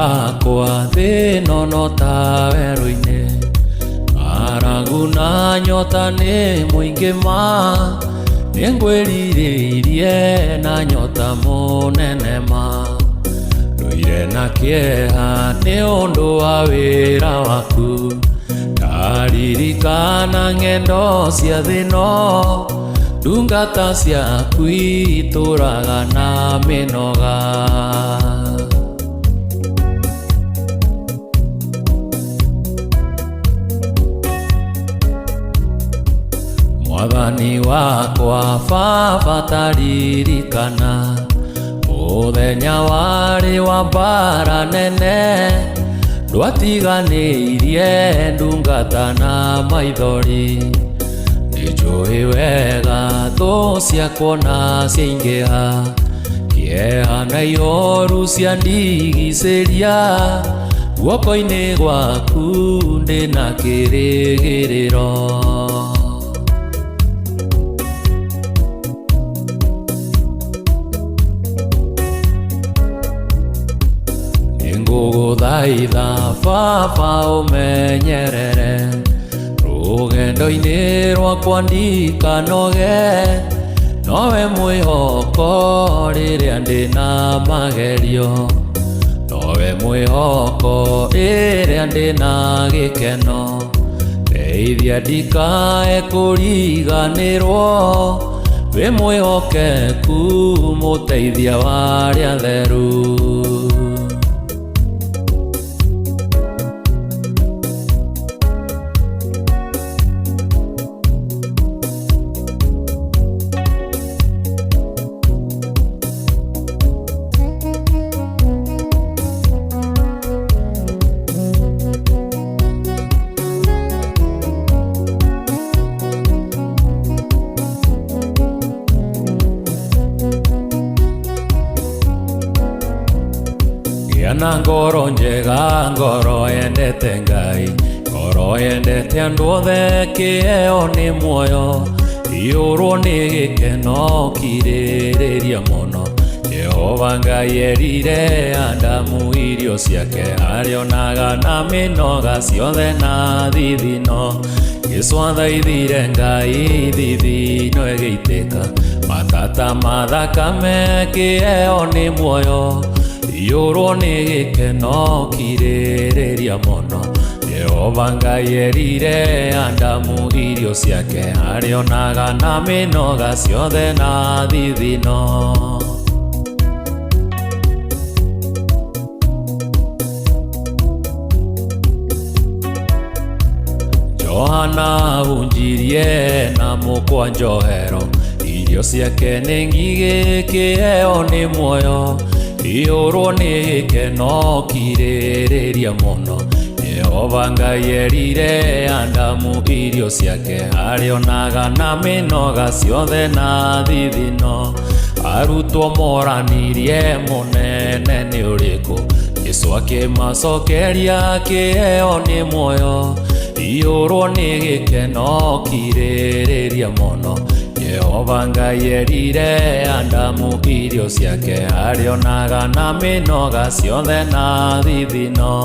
wakwa thĩno no ta werũ-inĩ, ng'aragu na nyota nĩ mũingĩ ma, nĩngwĩrirĩirie na nyota mũnene ma, ndũire na kĩeha nĩ ũndũ wa wĩra waku, ndaririkana ng'endo cia thĩno, ndungata ciaku itũũraga na mĩnoga. Mwathani wakwa baba taririkana, mũthenya warĩ wa mbara nene, ndwatiganĩirie ndungata na maithori, nĩnjũĩ wega thũ ciakwa na ciaingĩha, kĩeha na ihoru ciandigicĩria, guoko-inĩ gwaku ndĩna kĩrĩgĩrĩro. Ngũgũthaitha baba ũmenyerere, rũgendo-inĩ rwakwa ndikanoge, nowe mwĩhoko rĩrĩa ndĩna magerio, nowe mwĩhoko rĩrĩa ndĩna gĩkeno, ndeithia ndikae kũriganĩrwo, wĩ mwĩhokeku mũteithia wa arĩa atheru. Na ngoro njega, ngoro yendete Ngai, ngoro yendete andũ othe, kĩheo nĩ muoyo, iyũrwo nĩ gĩkeno kirĩrĩria mũno. Jehova Ngai erire Adamu irio ciake, arĩonaga na mĩnoga ciothe na thithino, Jesũ athaithire Ngai thithino ĩgĩitĩka, matata ma thakame, kĩheo nĩ muoyo, iyũrwo nĩ gĩkeno kirĩrĩria mũno. Jehova Ngai erire Adamu irio ciake, arĩonaga na mĩnoga ciothe na thithino. Johana hunjirie na mũkwa njohero, irio ciake nĩ ngigĩ, kĩheo nĩ muoyo, iyũrwo nĩ gĩkeno kirĩrĩria mũno. Jehova Ngai erire Adamu irio ciake, arĩonaga na mĩnoga ciothe na thithino, arutwo moranirie mũnene nĩ ũrĩkũ, Jesũ akĩmacokeria kĩheo nĩ muoyo, iyũrwo nĩ gĩkeno kirĩrĩria mũno. Jehova Ngai erire Adamu irio ciake, arĩonaga na mĩnoga ciothe na thithino.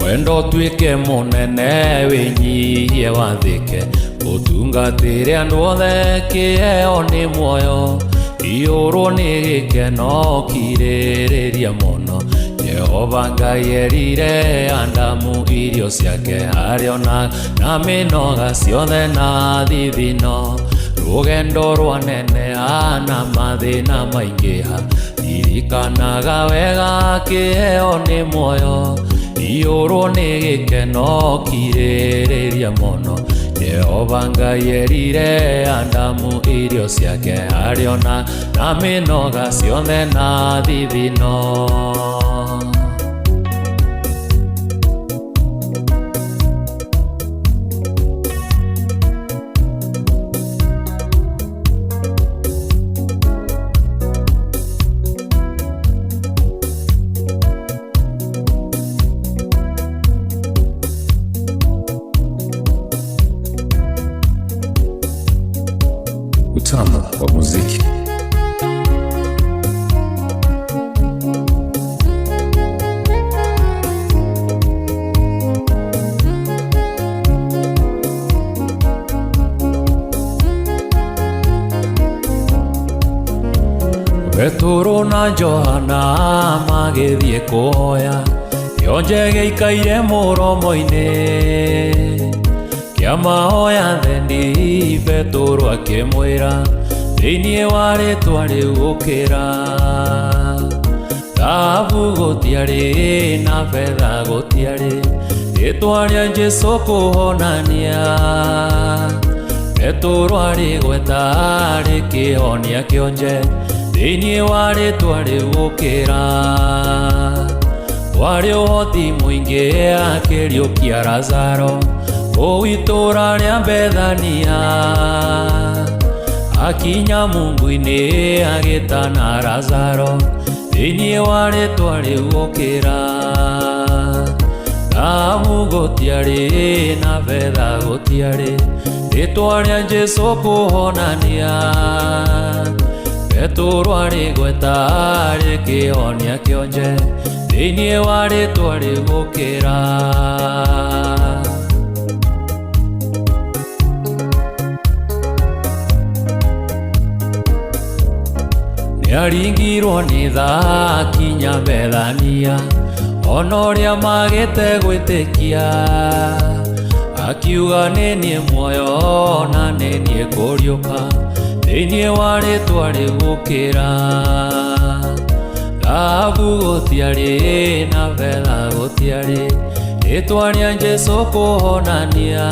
Wendo tuĩke mũnene, wĩnyihie wathĩke, ũtungatĩre andũ othe, kĩheo nĩ muoyo, iyũrwo nĩ gĩkeno kirĩrĩria mũno. Jehova Ngai erire Adamu irio ciake, arĩonaga na mĩnoga ciothe na thithino, rũgendo rwaneneha na mathĩna maingĩha, ririkanaga wega kĩheo nĩ muoyo, iyũrwo nĩ gĩkeno kirĩrĩria mũno. Jehova Ngai erire Adamu irio ciake, arĩonaga na mĩnoga ciothe na thithino. utamu wa muziki. Petro na Johana magithie kuoya kionje gĩikaire mũromo-inĩ kĩa mahoya thendi. Petro akĩmwĩra thĩinĩ wa rĩĩtwa rĩu ũkĩra. Thahabu gũtiarĩ na betha gũtiarĩ, rĩĩtwa rĩa Jesũ kũhonania. Petro arĩ gweta rĩkĩhonia kĩonje thĩinĩ wa rĩĩtwa rĩu ũkĩra. Warĩ ũhoti mũingĩ akĩriũkia Lazaro kũu itũũra rĩa Bethania. Akinya mungu-inĩ agĩtana Lazaro thĩinĩ wa rĩĩtwa rĩu ũkĩra. Thahabu gũtiarĩ na betha gũtiarĩ, rĩĩtwa rĩa Jesũ kũhonania. Petro arĩ gweta rĩkĩhonia kĩonje thĩinĩ wa rĩĩtwa rĩu ũkĩra. Nĩaringirwo nĩ tha akinya Bethania, ona ũrĩa magĩte gwĩtĩkia. Akiuga nĩ niĩ muoyo na nĩ niĩ kũriũka, thĩinĩ wa rĩĩtwa rĩu ũkĩra. Thahabu gũtiarĩ na betha gũtiarĩ, rĩĩtwa rĩa Jesũ kũhonania.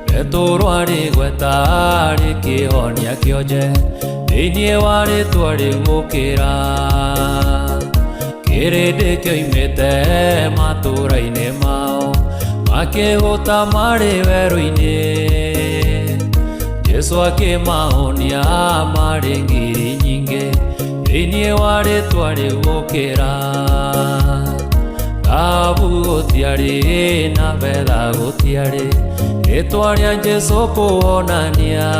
Petro arĩ gweta rĩkĩhonia kĩonje thĩinĩ wa rĩĩtwa rĩu ũkĩra. Kĩrĩndĩ kĩoimĩte matũũra-inĩ mao makĩhũta marĩ werũ-inĩ. Jesũ akĩmahonia marĩ ngiri nyingĩ thĩinĩ wa rĩĩtwa rĩu ũkĩra. Thahabu gũtiarĩ na betha gũtiarĩ, rĩĩtwa rĩa Jesũ kũhonania.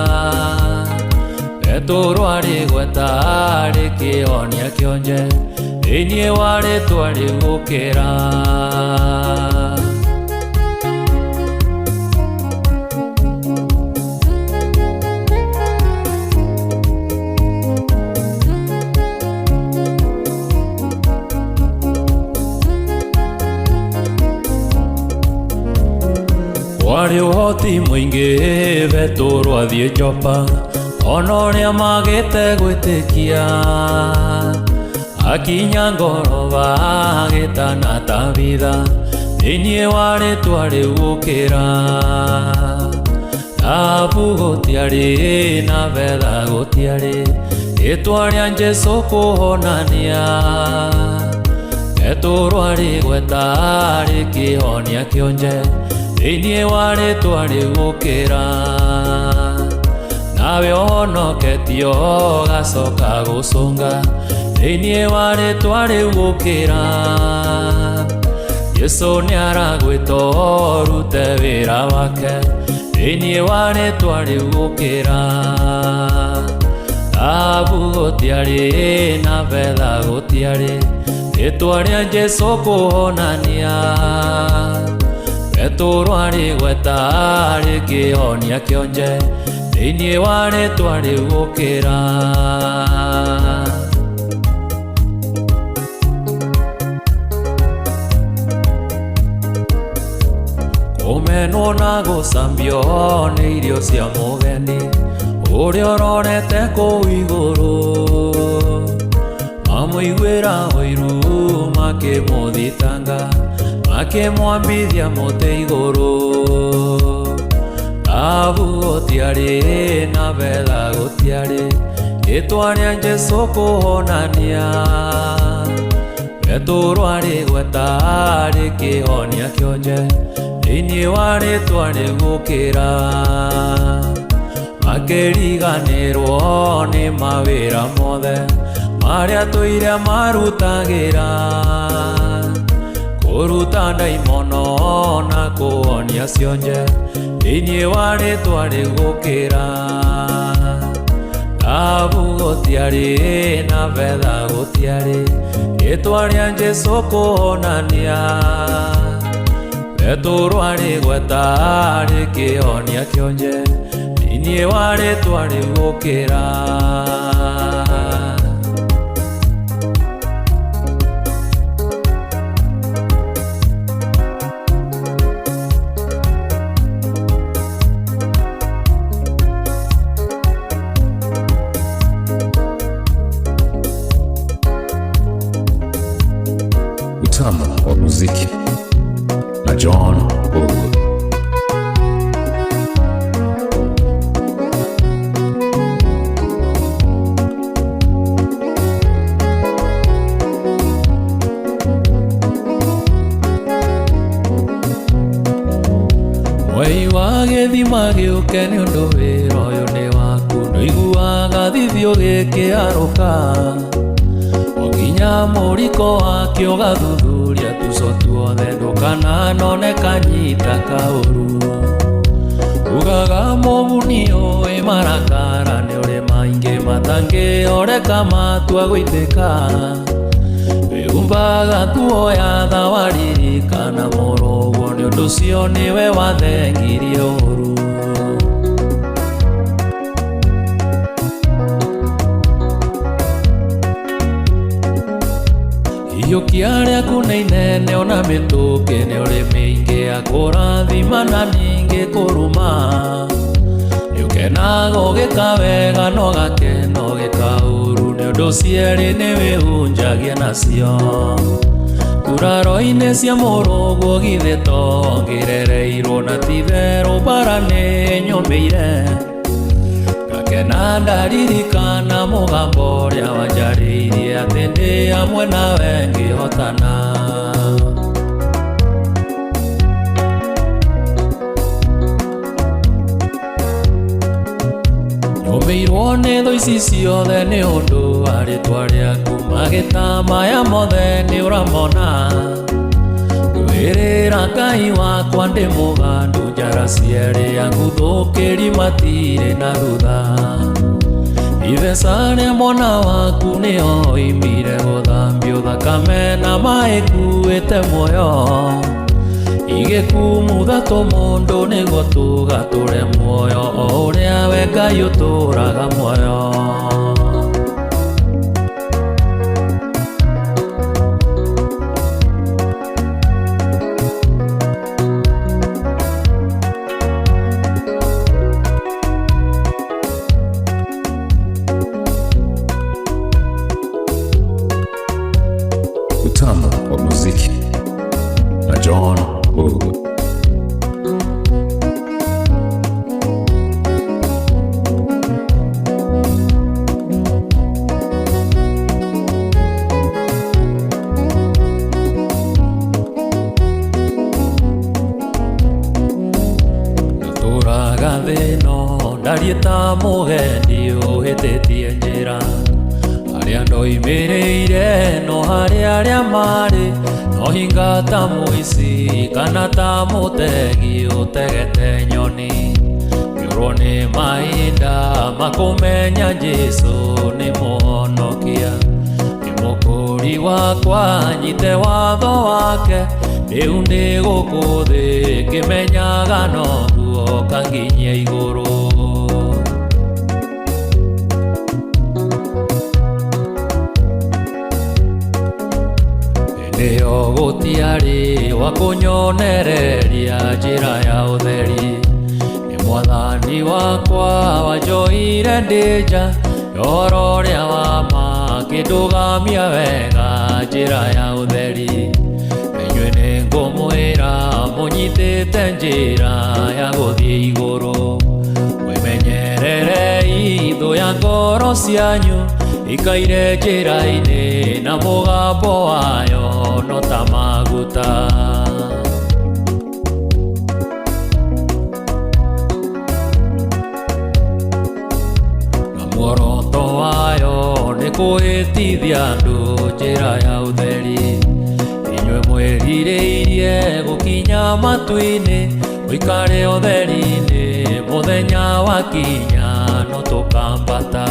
Petro arĩ gweta rĩkĩhonia kĩonje thĩinĩ wa rĩĩtwa rĩu ũkĩra. Warĩ ũhoti mũingĩ Petro athiĩ Jopa, ona ũrĩa magĩte gwĩtĩkia. Akinya ngoroba agĩtana Tabitha thĩinĩ wa rĩĩtwa rĩu ũkĩra. Thahabu gũtiarĩ na betha gũtiarĩ, rĩĩtwa rĩa Jesũ kũhonania. Petro arĩ gweta rĩkĩhonia kĩonje thĩinĩ wa rĩĩtwa rĩu ũkĩra. Nawe ũhonoketio gacoka gũcũnga thĩinĩ wa rĩĩtwa rĩu ũkĩra. Jesũ nĩaragwĩta ũrute wĩra wake thĩinĩ wa rĩĩtwa rĩu ũkĩra. Thahabu gũtiarĩ na betha gũtiarĩ, rĩĩtwa rĩa Jesũ kũhonania. Petro arĩ gweta rĩkĩhonia kĩonje thĩinĩ wa rĩĩtwa rĩu ũkĩra. Kũmenwo na gũcambio nĩ irio cia mũgeni ũrĩa ũrorete kũu igũrũ. Mamũiguĩra ũiru makĩmũthitanga, makĩmwambithia mũtĩ igũrũ. Thahabu gũtiarĩ na betha gũtiarĩ, rĩĩtwa rĩa Jesũ kũhonania. Petro arĩ gweta rĩkĩhonia kĩonje thĩinĩ wa rĩĩtwa rĩu ũkĩra. Makĩriganĩrwo nĩ mawĩra mothe marĩa tũire marutagĩra, kũruta ndaimono na kũhonia cionje thĩinĩ wa rĩĩtwa rĩgũkĩra. Thahabu gũtiarĩ na betha gũtiarĩ, rĩĩtwa rĩa Jesũ kũhonania. Rĩtũrwa rĩgweta rĩkĩhonia kĩonje, thĩinĩ wa rĩĩtwa rĩgũkĩra. Utamu wa muziki na John Ogu. Mwei wa gĩthima gĩũke nĩ ũndũ wĩra ũyũ nĩ waku, ndũiguaga thithio gĩkĩarũka. Nginya mũriko wakĩo gathuthuria tũco tuothe, ndũkananone kanyita kaũru. Ugaga mũguni ũĩ marakara nĩ ũrĩ maingĩ matangĩoreka matua gũitĩka. Wĩhumbaga nguo ya thawaririkana mũrũguo, nĩ ũndũ ũcio nĩwe wathengirie ũru. Ihiũkia rĩaku nĩ inene ona mĩtũkĩ nĩ ũrĩ mĩingĩ ya kũrathima na ningĩ kũruma. Nĩũkenaga ũgĩka wega na ũgakena ũgĩka ũru, nĩ ũndũ cierĩ nĩ wĩhunjagia nacio. Nguraro-inĩ cia mũrũguo githĩ to ngĩrereirwo, na ti therũ mbara nĩ nyũmĩire. Ngakena ndaririkana mũgambo ũrĩa wanjarĩirie atĩ ndĩ hamwe nawe ngĩhotana. Nyũmĩirwo nĩ thũ ici ciothe nĩ ũndũ wa rĩĩtwa rĩaku, magĩta maya mothe nĩ ũramona. Ngwĩrĩra Ngai wakwa ndĩ mũgandu, njara cierĩ angũthũkĩri matirĩ na thutha. Itheca rĩa mwana waku nĩyo oimire gũthambio, thakame na maĩ ĩkuĩte muoyo. Igĩkumutha tũmũndũ nĩguo tũgatũre muoyo, o ũrĩa we Ngai ũtũraga muoyo. Utamu wa muziki na John Ogu. Natũraga thĩ ĩno ndariĩ ta mũgendi ũhĩtĩtie njĩra. Harĩa ndoimĩrĩire no harĩa arĩa marĩ, no hinga ta mũici kana ta mũtegi ũtegete nyoni. Ngĩũrwo nĩ mahinda makũmenya Jesũ nĩ mũhonokia. Nĩ mũkũri wakwa nyite watho wake, rĩu ndĩ gũkũ thĩ ngĩmenyaga noguo kanginyia igũrũ. Nĩyo gũtiarĩ wa kũnyonereria njĩra ya ũtheri. Nĩ Mwathani wakwa wanjoire ndĩ nja, ũhoro ũrĩa wa ma akĩndũgamia wega njĩra ya ũtheri. Inyuĩ nĩ ngũmwĩra mũnyitĩte njĩra ya gũthiĩ igũrũ. Mwĩmenyererei thũ ya ngoro cianyu, ikaire njĩra-inĩ na mũgambo wayo no ta maguta. Na muoroto wayo nĩ kũhĩtithia andũ njĩra ya ũtheri. Inyuĩ mwĩrirĩirie gũkinya matu-inĩ, Uikare ũtheri-inĩ mũthenya wakinya no tũkambata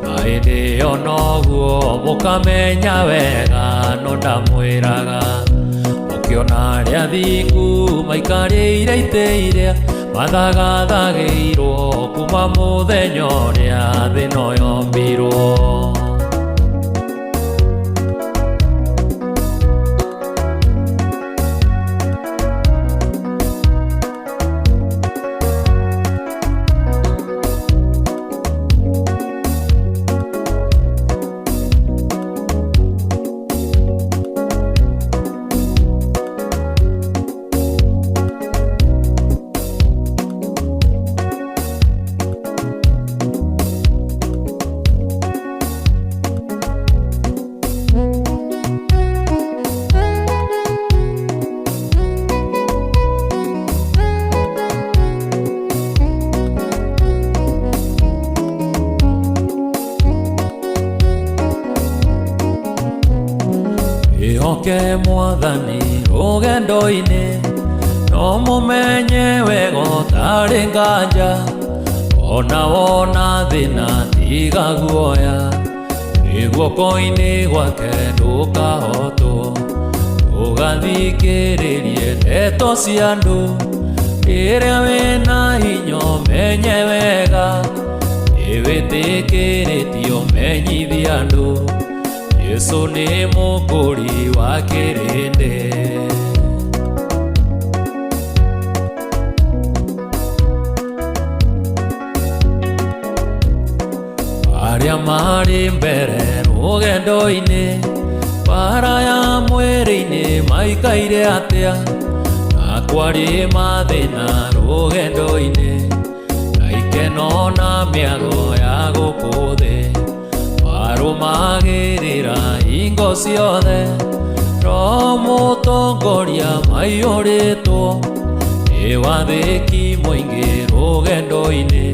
na hĩndĩ ĩyo noguo mũkamenya wega no ndamwĩraga mũkĩona arĩa athingu maikarĩire itĩ iria mathagathagĩirwo kuma mũthenya ũrĩa thĩ ĩno yombirwo. Ihoke Mwathani rũgendo-inĩ no mũmenye wega ũtarĩ nganja ona wona thĩna tiga guoya wĩ guoko-inĩ gwake ndũkahotwo ũgathikĩrĩrie ndeto cia andũ rĩrĩa wĩna hinya ũmenye wega nĩwĩtĩkĩrĩtio menyithie andũ Yesu nĩ mũkũri wa kĩrĩndĩ. Arĩa marĩ mbere rũgendo-inĩ bara ya mwĩrĩ-inĩ maikaire atĩa na kwarĩ mathĩna rũgendo-inĩ na ikeno na mĩago ya gũkũ thĩ marũmagĩrĩra hingo ciothe Roho Mũtongoria maiyũrĩtwo nĩ wathĩki mũingĩ rũgendo-inĩ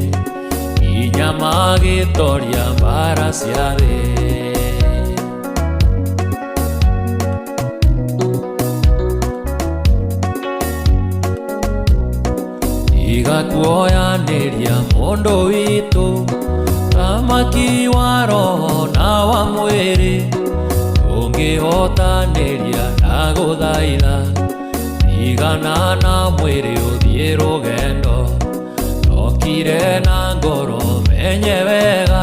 nginya magĩtoria mbara cia thĩ. Tiga kuoyanĩria mũndũ witũ thamaki wa roho na wa mwĩrĩ ũngĩhotanĩria na gũthaitha tigana na mwĩrĩ ũthiĩ rũgendo nokire na ngoro menye wega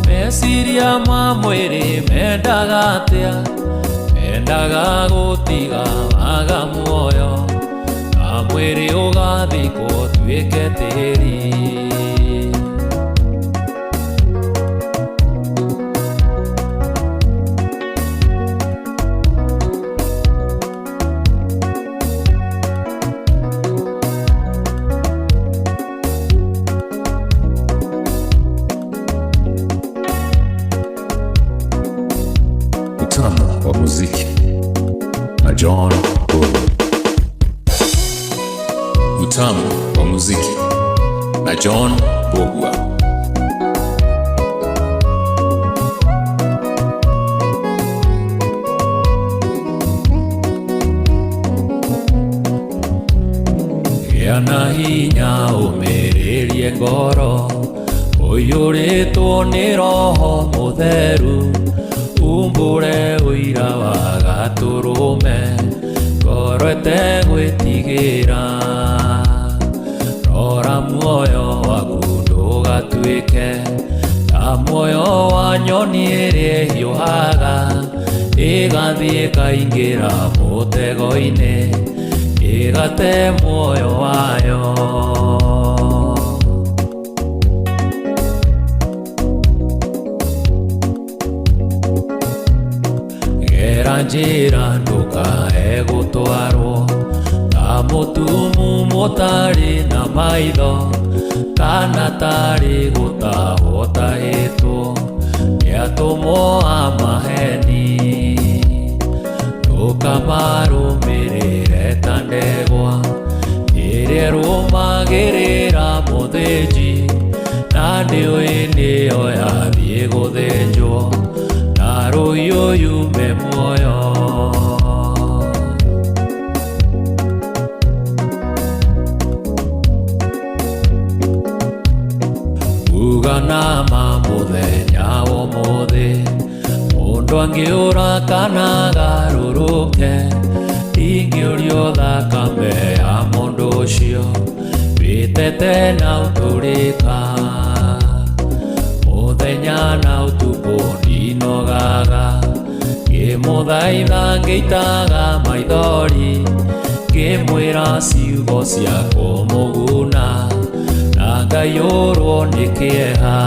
meciria ma mwĩrĩ mendaga atĩa mendaga gũtiga waga muoyo na mwĩrĩ ũgathikwo tuĩke tĩri. Utamu wa muziki na John Mbugua. Utamu wa muziki na John Mbugua. Gĩa na hinya ũmĩrĩrie ngoro ũiyũrĩtwo nĩ Roho Mũtheru umbũre ũira wa gatũrũme ngoro ĩtegwĩtigĩra rora muoyo waku ndũgatuĩke ta muoyo wa nyoni ĩrĩa ĩhiũhaga ĩgathiĩ ĩkaingĩra mũtego-inĩ ĩgate muoyo wayo. Njĩra ndũkae gũtwarwo ta mũtumu mũtarĩ na maitho kana tarĩ gũtahwo tahĩtwo nĩ atũmwo a maheni ndũkamarũmĩrĩre ta ndegwa ĩrĩa ĩrũmagĩrĩra mũthĩnji na ndĩũĩ nĩyo yathiĩ gũthĩnjwo na rũhiũ yume muoyo. ugana muthenya womuthi mundu angiura kana garuruke ingĩũrio thakame ya mundu ucio wĩtete na ũtũrĩka muthenya na ũtukũ ndinogaga ngĩmũthaitha ngĩitaga maithori ngĩmwĩra ciugo cia kũmũguna na ngaiyũrwo nĩ kĩeha.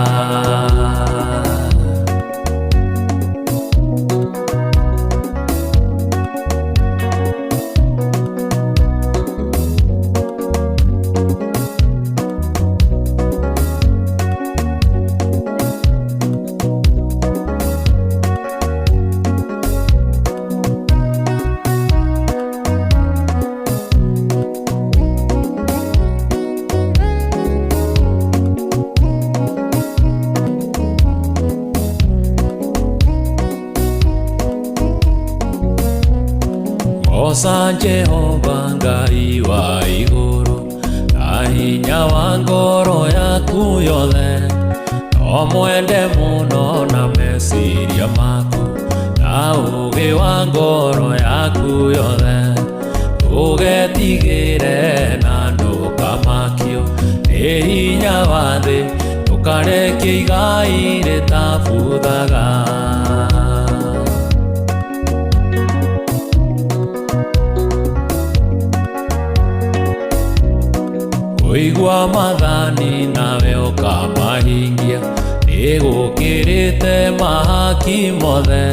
Oca Jehova Ngai wa igũrũ na hinya wa ngoro yaku yothe, no mwende mũno na meciria maku na ũũgĩ wa ngoro yaku yothe, ndũgetigĩre na ndũkamakio nĩ hinya wa thĩ, ndũkareke igai rĩtabuthaga. Ũigua mathani nawe ũkamahingia, nĩgũkĩrĩte mahaki mothe,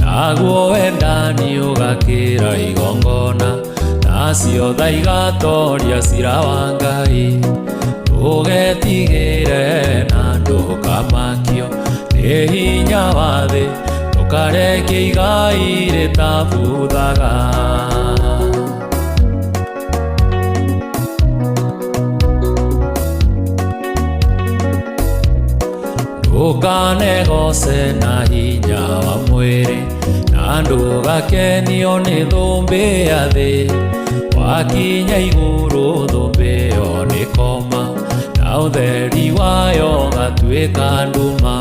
naguo wendani ũgakĩra igongona, nacio tha igatoria cira wa Ngai. Ndũgetigĩre na ndũkamakio nĩ hinya wa thĩ, ndũkareke igai rĩtabuthaga. Ndũkanegoce na hinya wa mwĩrĩ, na ndũgakenio nĩ thũmbĩ ya thĩ, wakinya igũrũ thũmbĩ ĩyo nĩkoma, na ũtheri wayo ũgatuĩka nduma.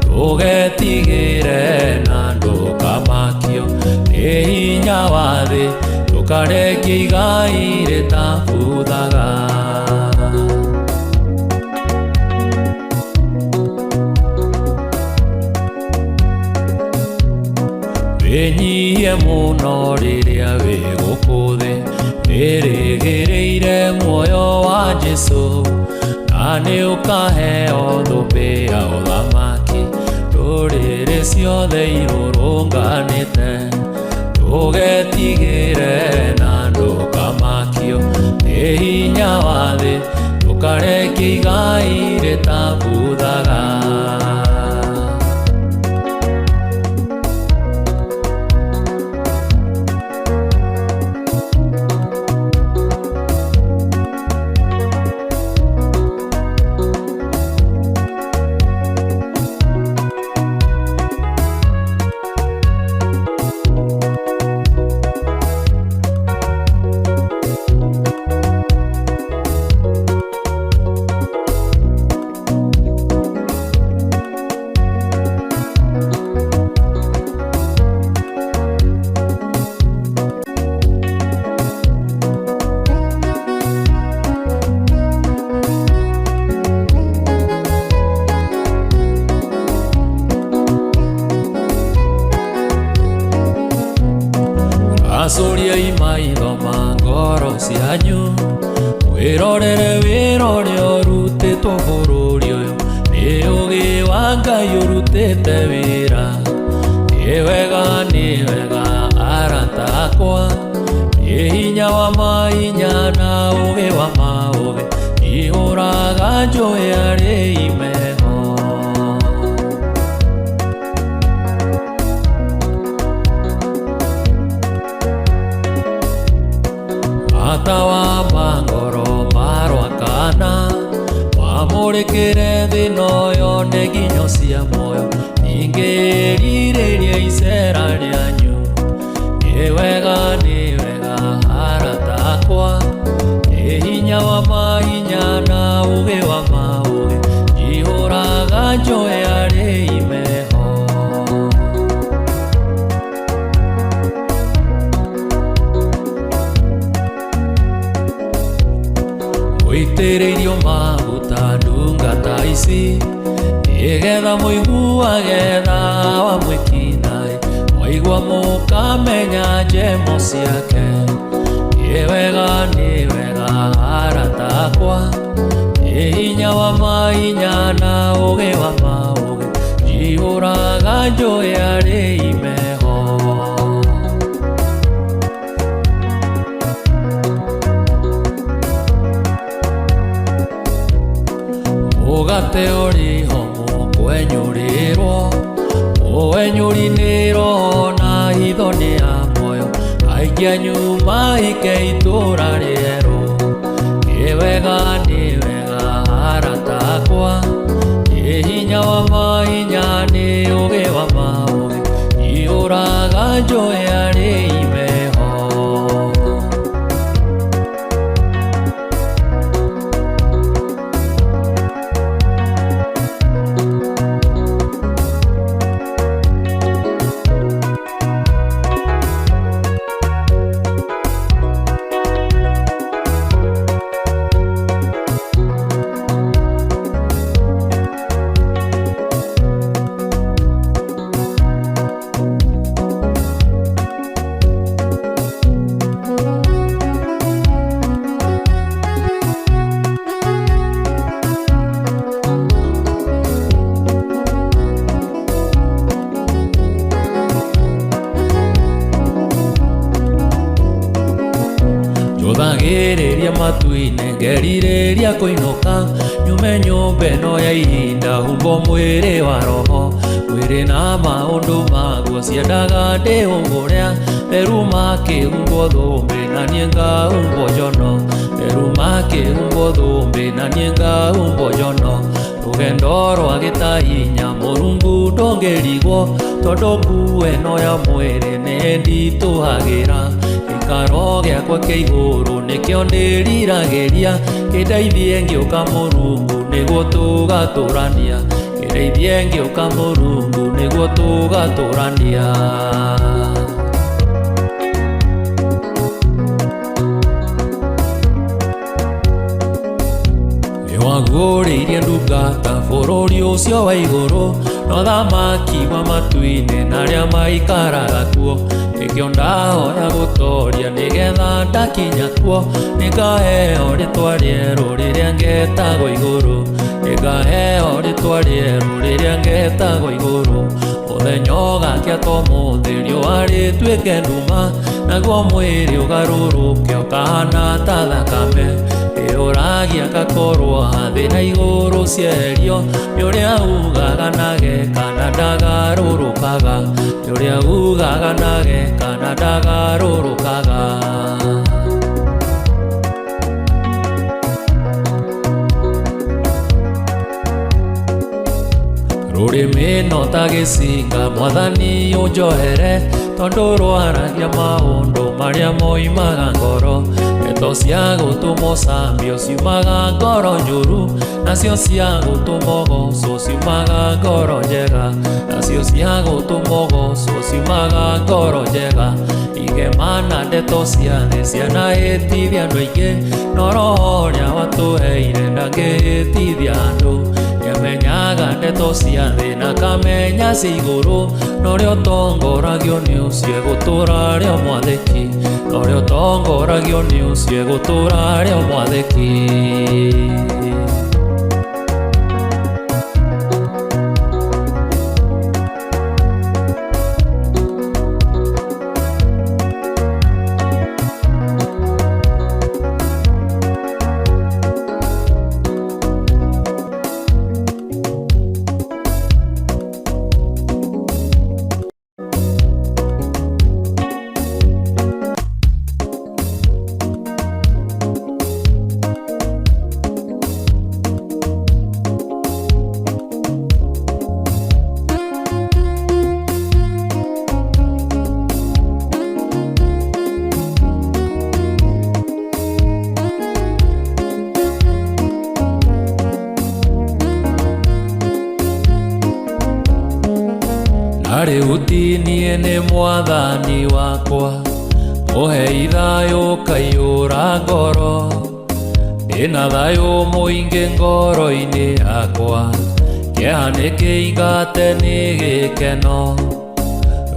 Ndũgetigĩre na ndũkamakio nĩ hinya wa thĩ, ndũkareke igai rĩtabuthaga. Wĩnyihie mũno rĩrĩa wĩ gũkũ thĩ, wĩrĩgĩrĩire muoyo wa Jesũ, na nĩ ũkaheo thũmbĩ ya ũthamaki. Ndũrĩrĩ ciothe irũrũnganĩte, ndũgetigĩre na ndũkamakio nĩ hinya wa thĩ, ndũkareke igai rĩtabuthaga. Acũriai maitho ma ngoro cianyu, mwĩrorere wĩra ũrĩa ũrutĩtwo bũrũri ũyũ, nĩ ũũgĩ wa Ngai ũrutĩte wĩra. Nĩ wega arata akwa, nĩ hinya wa mahinya na ũũgĩ wa maũũgĩ, ihũraga njũĩ arĩ imeho. Matawa ma ngoro marwakana, mamũrĩkĩre thĩna ũyũ nĩ nginyo cia muoyo, ningĩ rirĩria icera rĩanyu. Nĩ wega arata akwa, nĩ hinya wa mahinya na ũũgĩ wa maũũgĩ, Witĩrĩirio maguta ndungata ici nĩgetha mũiguagetha wa mwĩkinaĩ mwaigua mũkamenya njemo ciake. Nĩ wega arata akwa, nĩ hinya wa mahinya na ũũgĩ wa maũũgĩ njihũraga njũĩ arĩ imeho. Mũgate ũrĩho mũkwenyũrĩrwo, mũwenyũrinĩrwo na hitho nĩ ya muoyo, aingĩ anyu mahike itũũra rĩerũ. Nĩ wega arata akwa, nĩ hinya wa mahinya nĩ ũũgĩ wa maũũgĩ njihũraga njũĩ arĩ imeho. Njũthagĩrĩria matu-inĩ ngerirĩria kũinũka, nyume nyũmba ĩno ya ihinda humbo mwĩrĩ wa roho. Mwĩrĩ na maũndũ maguo ciendaga ndĩũmbũrĩa, theru makĩhumbwo thũmbĩ na niĩ ngahumbwo njono. Theru makĩhumbwo thũmbĩ na niĩ ngahumbwo njono. Rũgendo rwa gĩtahinya Mũrungu ndũngĩrigwo, tondũ nguo ĩno ya mwĩrĩ nĩ nditũhagĩra. Gĩikaro gĩakwa kĩa igũrũ nĩkĩo ndĩriragĩria, kĩndeithie ngĩũka Mũrungu nĩguo tũgatũũrania. Kĩndeithie ngĩũka Mũrungu nĩguo tũgatũũrania. Nĩwaguũrĩirie ndungata bũrũri ũcio wa igũrũ, na ũthamaki wa matu-inĩ na arĩa maikaraga kuo. Nĩkĩo ndahoya gũtooria nĩgetha ndakinya kuo, nĩngaheo rĩĩtwa rĩerũ rĩrĩa ngetagwo igũrũ. Nĩngaheo rĩĩtwa rĩerũ rĩrĩa ngetagwo igũrũ. Mũthenya ũgakĩa ta ũmũthĩ riũa rĩtuĩke nduma, naguo mwĩrĩ ũgarũrũke ũkahana ta thakame. Ũragia gakorwo thĩ na igũrũ cieherio, nĩ ũrĩa ugaga na geka na ndagarũrũkaga. Nĩ ũrĩa ugaga na geka na ndagarũrũkaga. Rũrĩmĩ no ta gĩcinga Mwathani ũnjohere, tondũ rwaragia maũndũ marĩa moimaga ngoro. Ndeto cia gũtũmwo cambio ciumaga ngoro njũru, nacio cia gũtũmwo gocwo ciumaga ngoro njega. Nacio cia gũtũmwo gocwo ciumaga ngoro njega. Igemana ndeto cia thĩ cianahĩtithia andũ aingĩ, no Roho ũrĩa watũheire ndangĩhĩtithia andũ. Nĩamenyaga ndeto cia thĩ na akamenya cia igũrũ, na ũrĩa ũtongoragio nĩ ũcio egũtũũra arĩ o mwathĩki. Na ũrĩa ũtongoragio nĩ ũcio egũtũũra arĩ o mwathĩki. Rĩu ti niĩ nĩ Mwathani wakwa, mũhei thayũ kaiyũra ngoro. ĩna thayũ mũingĩ ngoro-inĩ yakwa, kĩeha nĩkĩingate nĩ gĩkeno,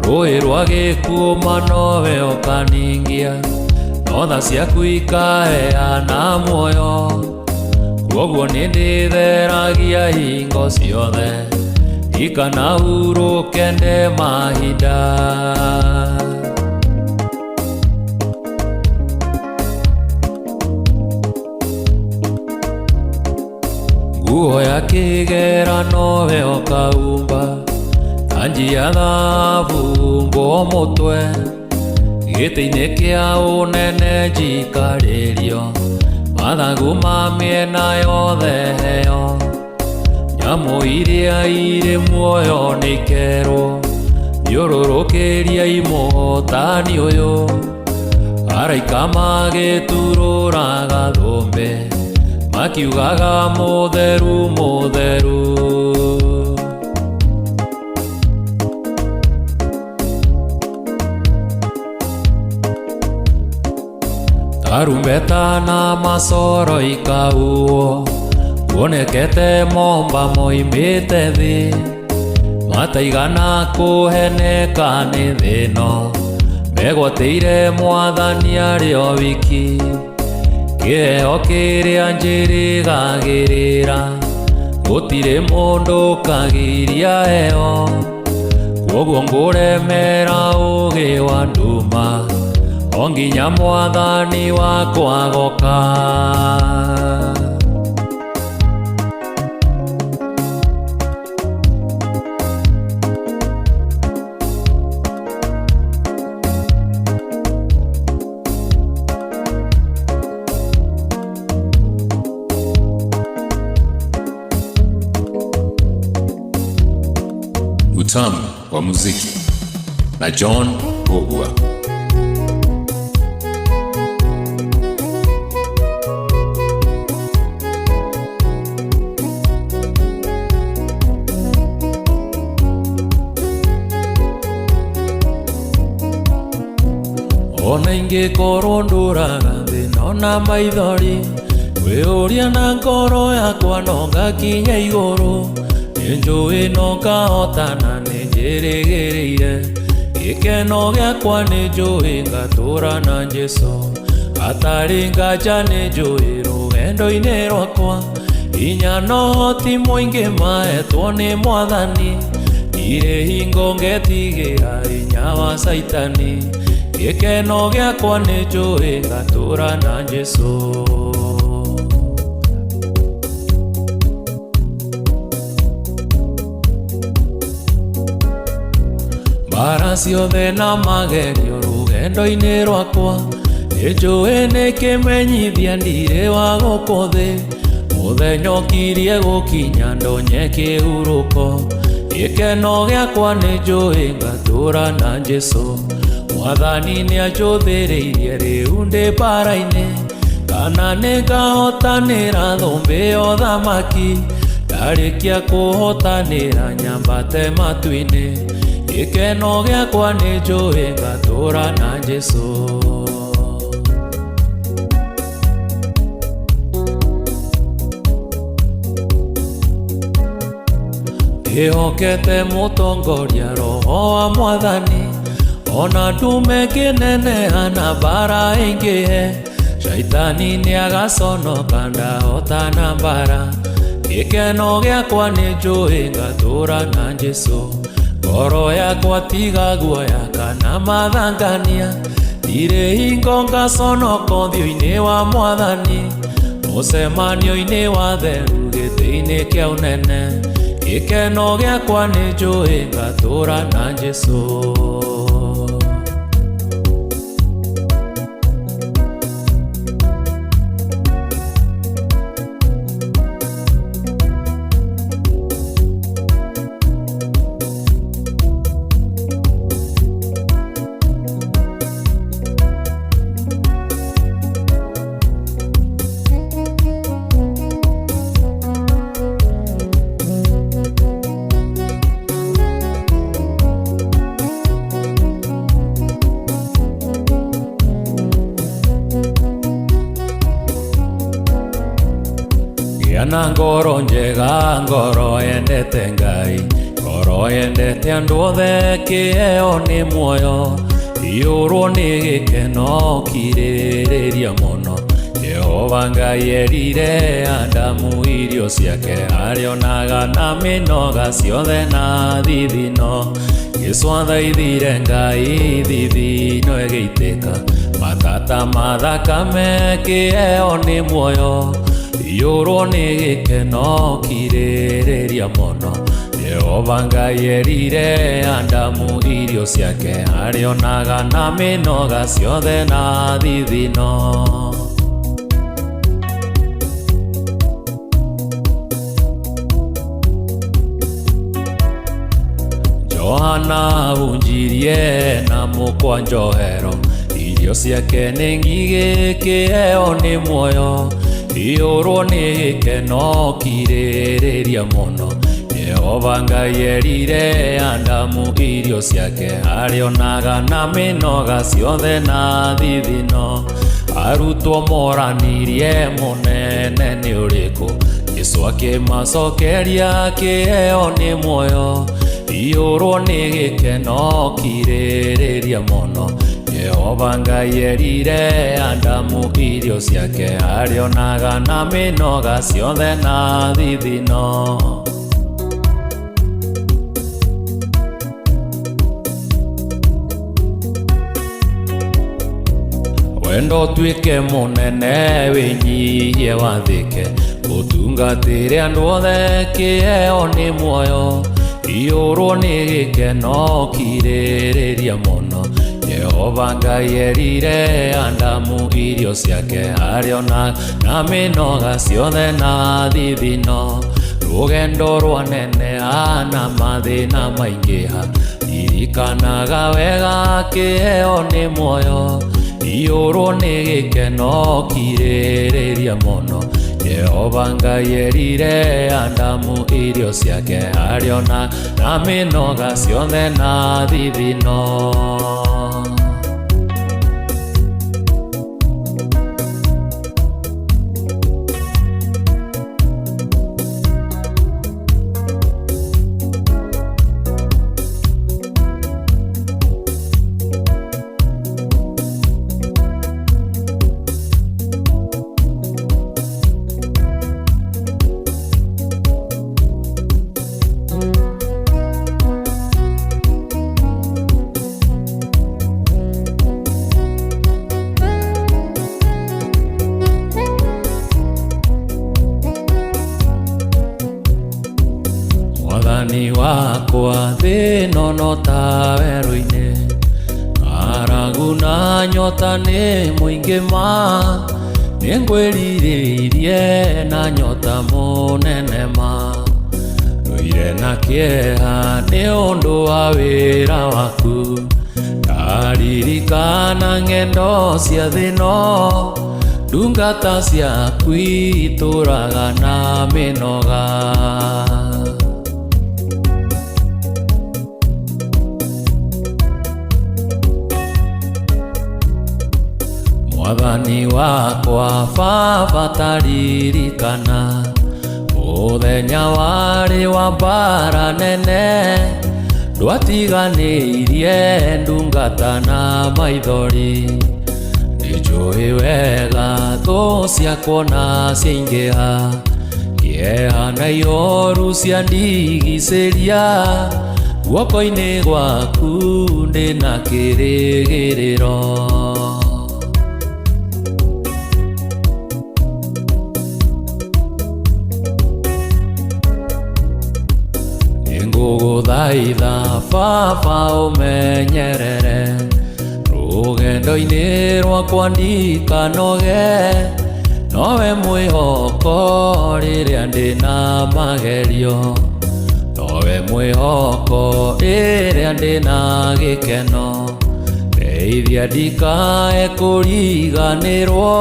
rũĩ rwa gĩkuuma nowe ũkaningia, no tha ciaku ikaheana muoyo, kwoguo nĩndĩtheragia hingo ciothe, ikanahurũke nde mahinda. Nguo ya kĩgera nowe ũkaumba, tanji ya thahabu mbwo mũtwe, gĩtĩ-inĩ kĩa ũnene njikarĩrio, mathagu ma mĩena yothe heo, nyamũ iria irĩ muoyo nĩikerwo, thiũrũrũkĩriai mũhotani ũyũ, araika magĩturũraga thũmbĩ, makiugaga mũtheru mũtheru. Tarumbeta na macoro ikahuo, kuonekete momba moimĩte thĩ, mataigana kũheneka nĩ thĩno, megwatĩire Mwathani arĩ o wiki, kĩheo kĩrĩa njĩrĩgagĩrĩra, gũtirĩ mũndũ kagiria heo, kwoguo ngũremera ũgĩ wa nduma, o nginya Mwathani wakwa agoka. Utamu wa muziki na John Mbugua. Ona ingĩkorwo ndũraga thĩna na maithori, kwĩũria na ngoro yakwa no ngakinya igũrũ, nĩnjũĩ no ngahotana nĩnjĩrĩgĩrĩire, gĩkeno gĩakwa nĩnjũĩ ngatũra na Jesũ, hatarĩ nganja nĩnjũĩ rũgendo-inĩ rwakwa, hinya no ũhoti mũingĩ mahetwo nĩ Mwathani, irĩ hingo ngetigĩra hinya wa Saitani, gĩkeno gĩakwa nĩnjũĩ ngatũra na Jesũ. Mbara ciothe na magerio rũgendo-inĩ rwakwa, nĩnjũĩ nĩkĩmenyithia ndirĩ wa gũkũ thĩ, mũthenya ũkirie gũkinya ndonye kĩhurũko, gĩkeno gĩakwa nĩnjũĩ ngatũra na Jesũ, Mwathani nĩanjũthĩrĩirie rĩu ndĩ mbara-inĩ, kana nĩngahotanĩra thũmbĩ ya ũthamaki, ndarĩkia kũhotanĩra nyambate matu-inĩ, gĩkeno gĩakwa nĩnjũĩ ngatũra na Jesũ. Ndĩhokete mũtongoria Roho wa Mwathani, ona ndume ngĩneneha na mbara ĩingĩhe, Shaitani nĩagaconoka ndahotana mbara, gĩkeno gĩakwa nĩnjũĩ ngatũra na Jesũ, ngoro yakwa tiga guoya kana mathangania, ndirĩ hingo ngaconoka ũthiũ-inĩ wa Mwathani, mũcemanio-inĩ wa theru gĩtĩ-inĩ kĩa ũnene, gĩkeno gĩakwa nĩnjũĩ ngatũra na Jesũ. Ena ngoro njega, ngoro yendete Ngai, ngoro yendete andu othe, kĩheo nĩ muoyo, iyũrwo nĩ gĩkeno kirĩrĩria mũno. Jehova Ngai erire Adamu irio ciake, arĩonaga na mĩnoga ciothe na thithino. Jesũ athaithire Ngai, thithino ĩgĩitĩka, matata ma thakame, kĩheo nĩ muoyo, iyũrwo nĩ gĩkeno kirĩrĩria mũno. Jehova Ngai erire Adamu irio ciake, arĩonaga na mĩnoga ciothe na thithino. Johana hunjirie na mũkwa njohero, irio ciake nĩ ngigĩ, kĩheo nĩ muoyo, iyũrwo nĩ gĩkeno kirĩrĩria mũno. Jehova Ngai erire Adamu irio ciake, arĩonaga na mĩnoga ciothe na thithino. Arutwo moranirie mũnene nĩ ũrĩkũ, Jesũ akĩmacokeria, kĩheo nĩ muoyo, iyũrwo nĩ gĩkeno kirĩrĩria mũno. Jehova Ngai erire Adamu irio ciake, arĩonaga na mĩnoga ciothe na thithino. Wendo tuĩke mũnene, wĩnyihie wathĩke, ũtungatĩre andũ othe, kĩheo nĩ muoyo, iyũrwo nĩ gĩkeno kirĩrĩria mũno. Jehova Ngai erire Adamu irio ciake, arĩonaga na mĩnoga ciothe na thithino. Rũgendo rwaneneha na mathĩna maingĩha, ririkanaga wega, kĩheo nĩ muoyo, iyũrwo nĩ gĩkeno kirĩrĩria mũno. Jehova Ngai erire Adamu irio ciake, arĩonaga na mĩnoga ciothe na thithino. Mwathani wakwa, thĩ ĩno no ta werũ-inĩ, ng'aragu na nyota nĩ mũingĩ ma, nĩ ngwĩrirĩirie na nyota mũnene ma. Ndũire na kĩeha nĩ ũndũ wa wĩra waku, ndaririkana ng'endo cia thĩ ĩno, ndungata ciaku itũũraga na mĩnoga. Mwathani wakwa, Baba taririkana, mũthenya warĩ wa mbara nene, ndwatiganĩirie ndungata na maithori. Nĩnjũĩ wega thũ ciakwa na ciaingĩha, kĩeha na ihoru ciandigicĩria, guoko-inĩ gwaku ndĩna kĩrĩgĩrĩro. Ngũgũthaitha Baba ũmenyerere, rũgendo-inĩ rwakwa ndikanoge, nowe mwĩhoko rĩrĩa ndĩna magerio, nowe mwĩhoko rĩrĩa ndĩna gĩkeno. Ndeithia ndikae kũriganĩrwo,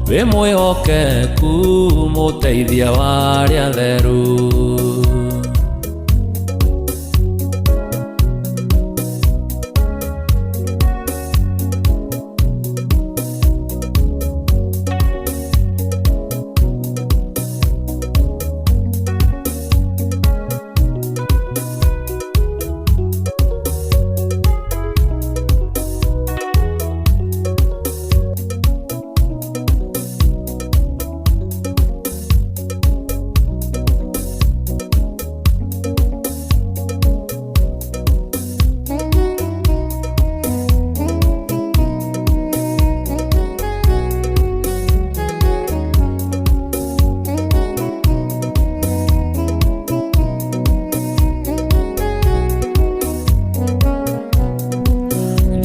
wĩ mwĩhokeku, mũteithia wa arĩa atheru.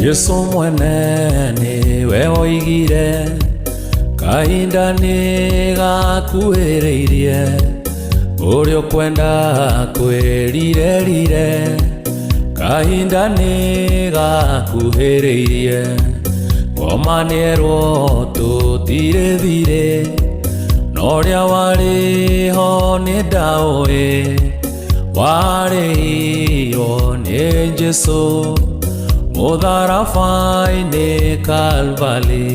Jesu mwene niwe oigire kahinda nĩ gakuhĩrĩirie ũrĩa ũkwenda kwĩrirĩrire kahinda nĩ gakuhĩrĩirie ngomanĩrwo tũtirĩthire norĩa warĩho nĩ ndaũĩ warĩirwo nĩ Jesu mũtharaba-inĩ Kalvarĩ.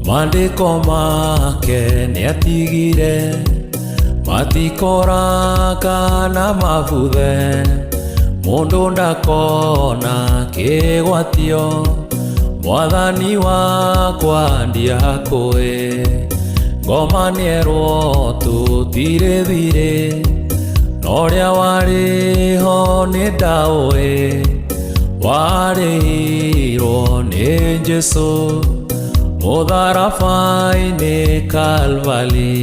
Mandĩko make nĩatigire matikoraga na mabuthe mũndũ ndakona kĩgwatio Mwathani wakwa ndiakũĩ ngomanĩrwo tũtirĩthire norĩa warĩho nĩ ndaũĩ warĩirwo nĩ Jesu mũtharaba-inĩ Kalvarĩ.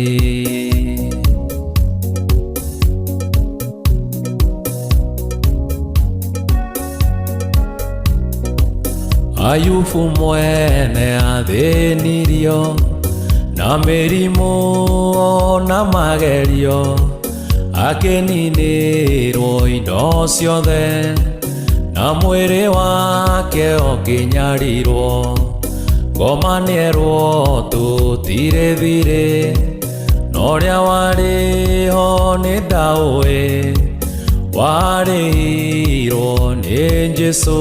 Ayubu mwene athĩnirio na mĩrimũ na magerio akĩninĩrwo indo ciothe na mwĩrĩ wake ũkĩnyarirwo ngomanĩrwo tũtirĩthire norĩa warĩho nĩ ndaũĩ warĩirwo nĩ Jesu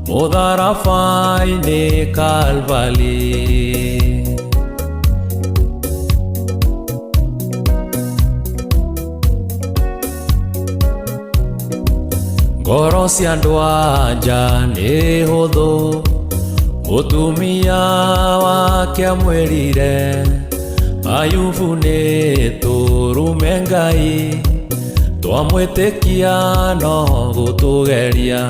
mũtharaba-inĩ Kalvarĩ. Ngoro cia andũ-a-nja nĩ hũthũ mũtumia wake amwĩrire Ayubu nĩ tũrume Ngai twamwĩtĩkia no gũtũgeria